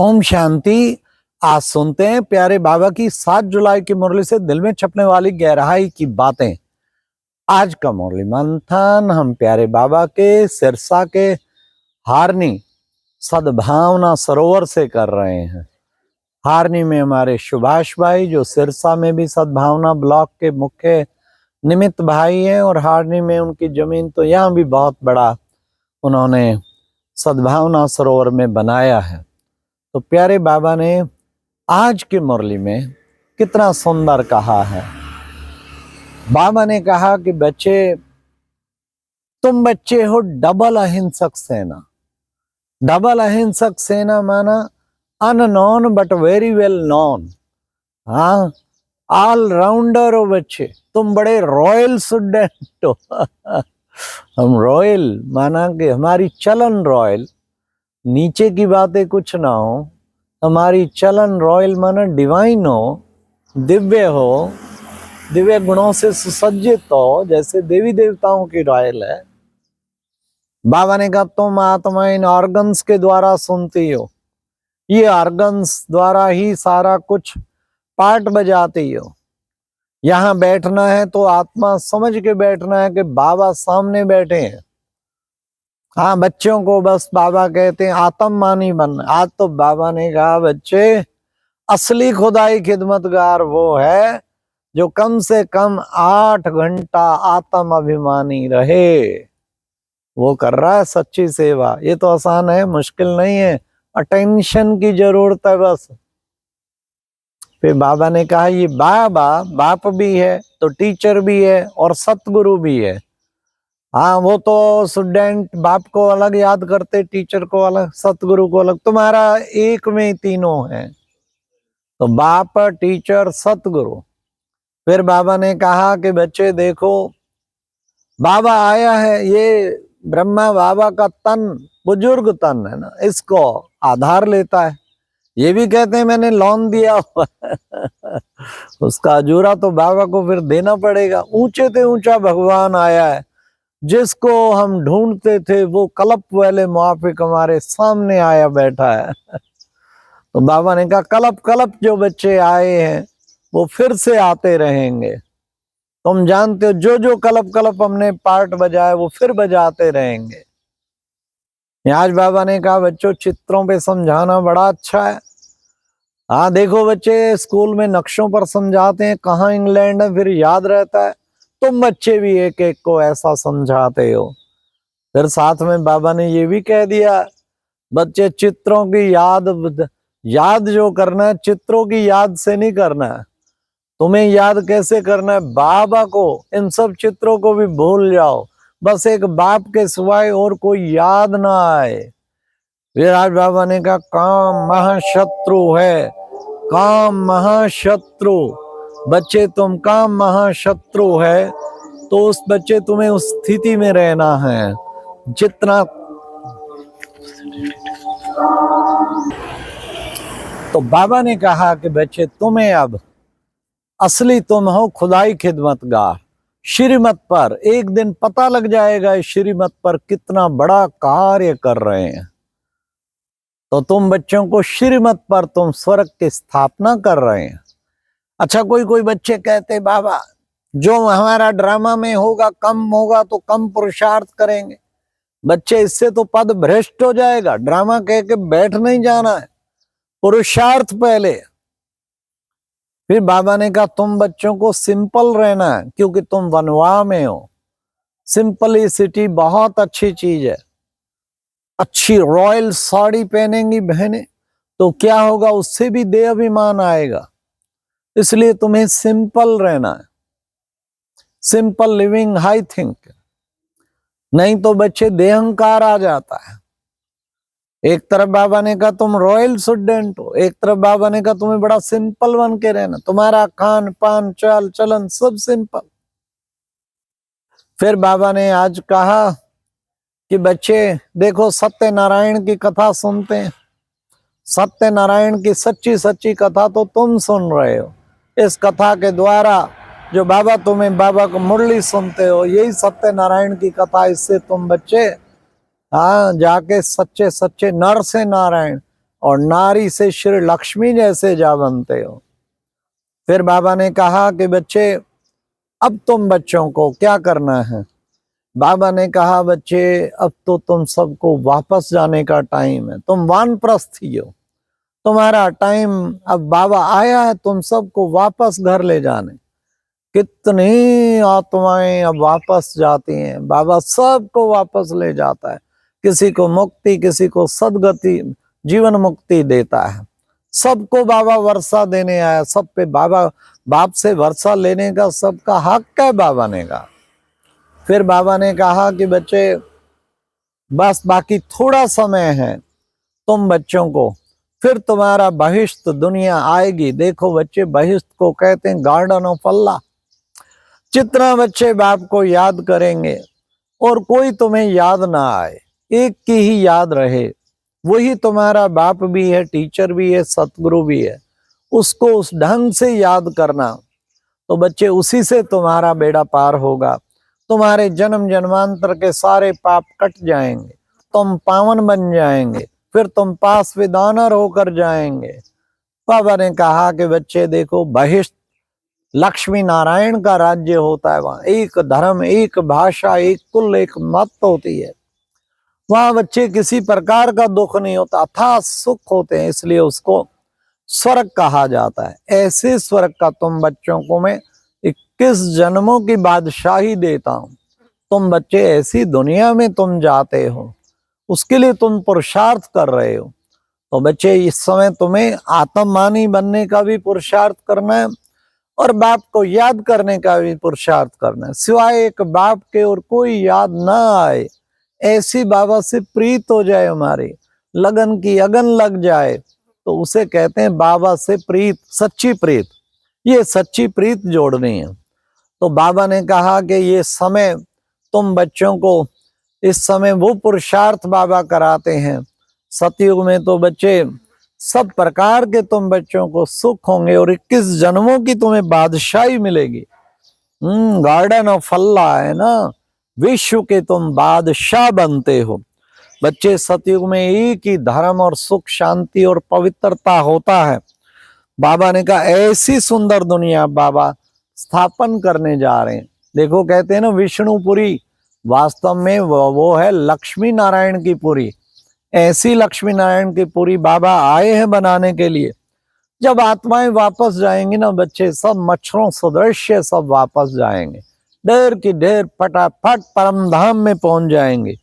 ओम शांति। आज सुनते हैं प्यारे बाबा की 7 जुलाई की मुरली से दिल में छपने वाली गहराई की बातें। आज का मुरली मंथन हम प्यारे बाबा के सिरसा के हारनी सद्भावना सरोवर से कर रहे हैं। हारनी में हमारे सुभाष भाई जो सिरसा में भी सद्भावना ब्लॉक के मुख्य निमित्त भाई हैं, और हारनी में उनकी जमीन तो यहाँ भी बहुत बड़ा उन्होंने सद्भावना सरोवर में बनाया है। तो प्यारे बाबा ने आज की मुरली में कितना सुंदर कहा है। बाबा ने कहा कि बच्चे, तुम बच्चे हो डबल अहिंसक सेना। डबल अहिंसक सेना माना unknown but very well known. हाँ, ऑल राउंडर हो बच्चे, तुम बड़े रॉयल स्टूडेंट हो। हम रॉयल माना कि हमारी चलन रॉयल, नीचे की बातें कुछ ना हो, हमारी चलन रॉयल माना डिवाइन हो, दिव्य हो, दिव्य गुणों से सुसज्जित हो, जैसे देवी देवताओं की रॉयल है। बाबा ने कहा तुम आत्मा इन ऑर्गन्स के द्वारा सुनती हो, ये ऑर्गन्स द्वारा ही सारा कुछ पार्ट बजाती हो। यहाँ बैठना है तो आत्मा समझ के बैठना है कि बाबा सामने बैठे हैं। हाँ, बच्चों को बस बाबा कहते हैं आत्ममानी बनना। आज तो बाबा ने कहा बच्चे, असली खुदाई खिदमतगार वो है जो कम से कम 8 घंटा आत्म अभिमानी रहे। वो कर रहा है सच्ची सेवा। ये तो आसान है, मुश्किल नहीं है, अटेंशन की जरूरत है बस। फिर बाबा ने कहा ये बाबा बाप भी है तो टीचर भी है और सतगुरु भी है। हाँ, वो तो स्टूडेंट बाप को अलग याद करते, टीचर को अलग, सतगुरु को अलग। तुम्हारा एक में तीनों है, तो बाप, टीचर, सतगुरु। फिर बाबा ने कहा कि बच्चे देखो, बाबा आया है, ये ब्रह्मा बाबा का तन बुजुर्ग तन है ना, इसको आधार लेता है। ये भी कहते हैं मैंने लोन दिया हुआ उसका अजूरा तो बाबा को फिर देना पड़ेगा। ऊंचे से ऊंचा भगवान आया है, जिसको हम ढूंढते थे वो कलप वाले मुआफिक हमारे सामने आया बैठा है। तो बाबा ने कहा कलप कलप जो बच्चे आए हैं वो फिर से आते रहेंगे। तुम जानते हो जो जो कलप कलप हमने पार्ट बजाए वो फिर बजाते रहेंगे। आज बाबा ने कहा बच्चों, चित्रों पे समझाना बड़ा अच्छा है। हाँ देखो बच्चे, स्कूल में नक्शों पर समझाते हैं कहाँ इंग्लैंड है, फिर याद रहता है। तुम बच्चे भी एक एक को ऐसा समझाते हो। फिर साथ में बाबा ने ये भी कह दिया बच्चे, चित्रों की याद जो करना है, चित्रों की याद से नहीं करना है। तुम्हें याद कैसे करना है? बाबा को। इन सब चित्रों को भी भूल जाओ, बस एक बाप के सिवाय और कोई याद ना आए। फिर आज बाबा ने कहा काम महाशत्रु है, काम महाशत्रु। बच्चे तुम काम महाशत्रु है, तो उस बच्चे तुम्हें उस स्थिति में रहना है जितना। तो बाबा ने कहा कि बच्चे तुम्हें अब असली तुम हो खुदाई खिदमतगार। श्रीमत पर एक दिन पता लग जाएगा इस श्रीमत पर कितना बड़ा कार्य कर रहे हैं। तो तुम बच्चों को श्रीमत पर तुम स्वर्ग की स्थापना कर रहे हैं। अच्छा, कोई बच्चे कहते बाबा जो हमारा ड्रामा में होगा कम होगा तो कम पुरुषार्थ करेंगे। बच्चे, इससे तो पद भ्रष्ट हो जाएगा। ड्रामा कह के बैठ नहीं जाना है, पुरुषार्थ पहले। फिर बाबा ने कहा तुम बच्चों को सिंपल रहना है, क्योंकि तुम वनवाह में हो। सिंपलिसिटी बहुत अच्छी चीज है। अच्छी रॉयल साड़ी पहनेंगी बहनें तो क्या होगा, उससे भी देह अभिमान आएगा। इसलिए तुम्हें सिंपल रहना है। सिंपल लिविंग हाई थिंक, नहीं तो बच्चे देहंकार आ जाता है। एक तरफ बाबा ने कहा तुम रॉयल स्टूडेंट हो, एक तरफ बाबा ने कहा तुम्हें बड़ा सिंपल बन के रहना, तुम्हारा खान पान चाल चलन सब सिंपल। फिर बाबा ने आज कहा कि बच्चे देखो, सत्यनारायण की कथा सुनते हैं। सत्यनारायण की सच्ची सच्ची कथा तो तुम सुन रहे हो। इस कथा के द्वारा जो बाबा तुम्हें, बाबा को मुरली सुनते हो, यही सत्यनारायण की कथा। इससे तुम बच्चे हाँ जाके सच्चे सच्चे नर से नारायण, और नारी से श्री लक्ष्मी जैसे जा बनते हो। फिर बाबा ने कहा कि बच्चे अब तुम बच्चों को क्या करना है। बाबा ने कहा बच्चे अब तो तुम सबको वापस जाने का टाइम है, तुम वानप्रस्थी हो, तुम्हारा टाइम अब बाबा आया है तुम सबको वापस घर ले जाने। कितनी आत्माएं अब वापस जाती हैं, बाबा सबको वापस ले जाता है, किसी को मुक्ति, किसी को सदगति, जीवन मुक्ति देता है। सबको बाबा वर्षा देने आया, सब पे बाबा बाप से वर्षा लेने का सबका हक है बाबा ने कहा। फिर बाबा ने कहा कि बच्चे बस बाकी थोड़ा समय है तुम बच्चों को, फिर तुम्हारा बहिष्ठ दुनिया आएगी। देखो बच्चे, बहिष्ठ को कहते हैं गार्डन ऑफ अल्लाह। जितना बच्चे बाप को याद करेंगे और कोई तुम्हें याद ना आए, एक की ही याद रहे, वही तुम्हारा बाप भी है, टीचर भी है, सतगुरु भी है, उसको उस ढंग से याद करना। तो बच्चे उसी से तुम्हारा बेड़ा पार होगा, तुम्हारे जन्म जन्मांतर के सारे पाप कट जाएंगे, तुम पावन बन जाएंगे, फिर तुम पास विदानर होकर जाएंगे। बाबा ने कहा कि बच्चे देखो, बहिष्ठ लक्ष्मी नारायण का राज्य होता है, वहां एक धर्म, एक भाषा, एक कुल, एक मत होती है। वहां बच्चे किसी प्रकार का दुख नहीं होता, अथाह सुख होते हैं, इसलिए उसको स्वर्ग कहा जाता है। ऐसे स्वर्ग का तुम बच्चों को मैं 21 जन्मों की बादशाही देता हूं। तुम बच्चे ऐसी दुनिया में तुम जाते हो, उसके लिए तुम पुरुषार्थ कर रहे हो। तो बच्चे इस समय तुम्हें आत्ममानी बनने का भी पुरुषार्थ करना है और बाप को याद करने का भी पुरुषार्थ करना है। सिवाय एक बाप के और कोई याद ना आए, ऐसी बाबा से प्रीत हो जाए, हमारी लगन की अगन लग जाए, तो उसे कहते हैं बाबा से प्रीत, सच्ची प्रीत। ये सच्ची प्रीत जोड़नी है। तो बाबा ने कहा कि ये समय तुम बच्चों को, इस समय वो पुरुषार्थ बाबा कराते हैं। सतयुग में तो बच्चे सब प्रकार के तुम बच्चों को सुख होंगे और 21 जन्मों की तुम्हें बादशाही मिलेगी। गार्डन ऑफ अल्लाह है ना, विश्व के तुम बादशाह बनते हो। बच्चे सतयुग में एक ही धर्म और सुख, शांति और पवित्रता होता है। बाबा ने कहा ऐसी सुंदर दुनिया बाबा स्थापन करने जा रहे हैं। देखो कहते हैं ना विष्णुपुरी, वास्तव में वो है लक्ष्मी नारायण की पुरी। ऐसी लक्ष्मी नारायण की पुरी बाबा आए हैं बनाने के लिए। जब आत्माएं वापस जाएंगी ना बच्चे, सब मच्छरों सदृश सब वापस जाएंगे, ढेर की ढेर फटाफट परम धाम में पहुंच जाएंगे।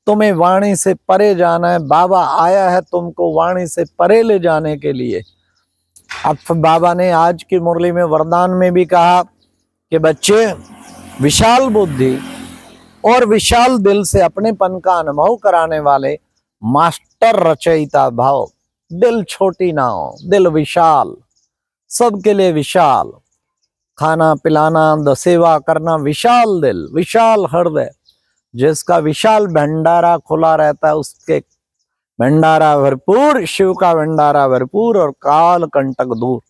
तुम्हें वाणी से परे जाना है, बाबा आया है तुमको वाणी से परे ले जाने के लिए। अब बाबा ने आज की मुरली में वरदान में भी कहा कि बच्चे विशाल बुद्धि और विशाल दिल से अपनेपन का अनुभव कराने वाले मास्टर रचयिता भाव। दिल छोटी ना हो, दिल विशाल, सबके लिए विशाल, खाना पिलाना, सेवा करना, विशाल दिल, विशाल हृदय। जिसका विशाल भंडारा खुला रहता है उसके भंडारा भरपूर, शिव का भंडारा भरपूर और काल कंटक दूर।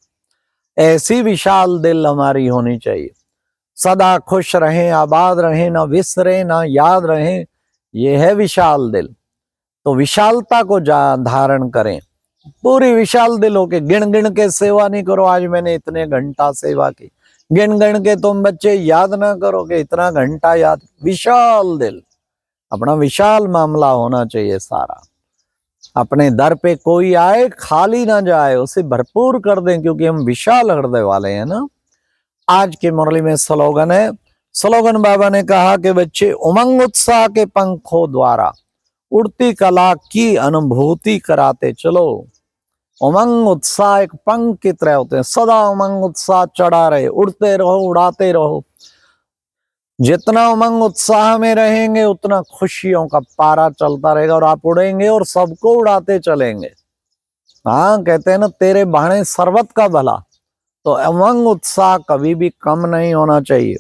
ऐसी विशाल दिल हमारी होनी चाहिए। सदा खुश रहें, आबाद रहें, ना विसरे ना याद रहें, ये है विशाल दिल। तो विशालता को धारण करें, पूरी विशाल दिल हो के। गिन गिन के सेवा नहीं करो, आज मैंने इतने घंटा सेवा की, गिन गिन के तुम बच्चे याद ना करो कि इतना घंटा याद। विशाल दिल, अपना विशाल मामला होना चाहिए सारा। अपने दर पे कोई आए खाली ना जाए, उसे भरपूर कर दें, क्योंकि हम विशाल हृदय वाले हैं ना। आज की मुरली में स्लोगन है, स्लोगन बाबा ने कहा कि बच्चे उमंग उत्साह के पंखों द्वारा उड़ती कला की अनुभूति कराते चलो। उमंग उत्साह एक पंख की तरह होते हैं, सदा उमंग उत्साह चढ़ा रहे, उड़ते रहो, उड़ाते रहो। जितना उमंग उत्साह में रहेंगे उतना खुशियों का पारा चलता रहेगा और आप उड़ेंगे और सबको उड़ाते चलेंगे। हाँ, कहते हैं ना तेरे बाणे सर्वत का भला। तो उमंग उत्साह कभी भी कम नहीं होना चाहिए,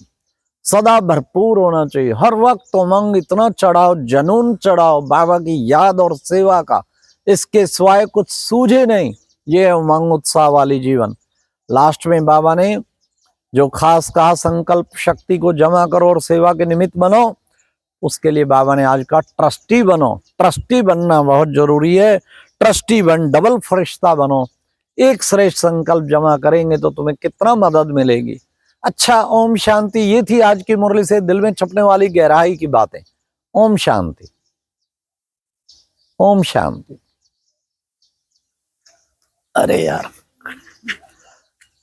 सदा भरपूर होना चाहिए। हर वक्त उमंग इतना चढ़ाओ, जनून चढ़ाओ बाबा की याद और सेवा का, इसके सिवाय कुछ सूझे नहीं। ये है उमंग उत्साह वाली जीवन। लास्ट में बाबा ने जो खास कहा, संकल्प शक्ति को जमा करो और सेवा के निमित्त बनो। उसके लिए बाबा ने आज का ट्रस्टी बनो। ट्रस्टी बनना बहुत जरूरी है। ट्रस्टी बन, डबल फरिश्ता बनो, एक श्रेष्ठ संकल्प जमा करेंगे तो तुम्हें कितना मदद मिलेगी। अच्छा, ओम शांति। ये थी आज की मुरली से दिल में छपने वाली गहराई की बातें। ओम शांति, ओम शांति। अरे यार।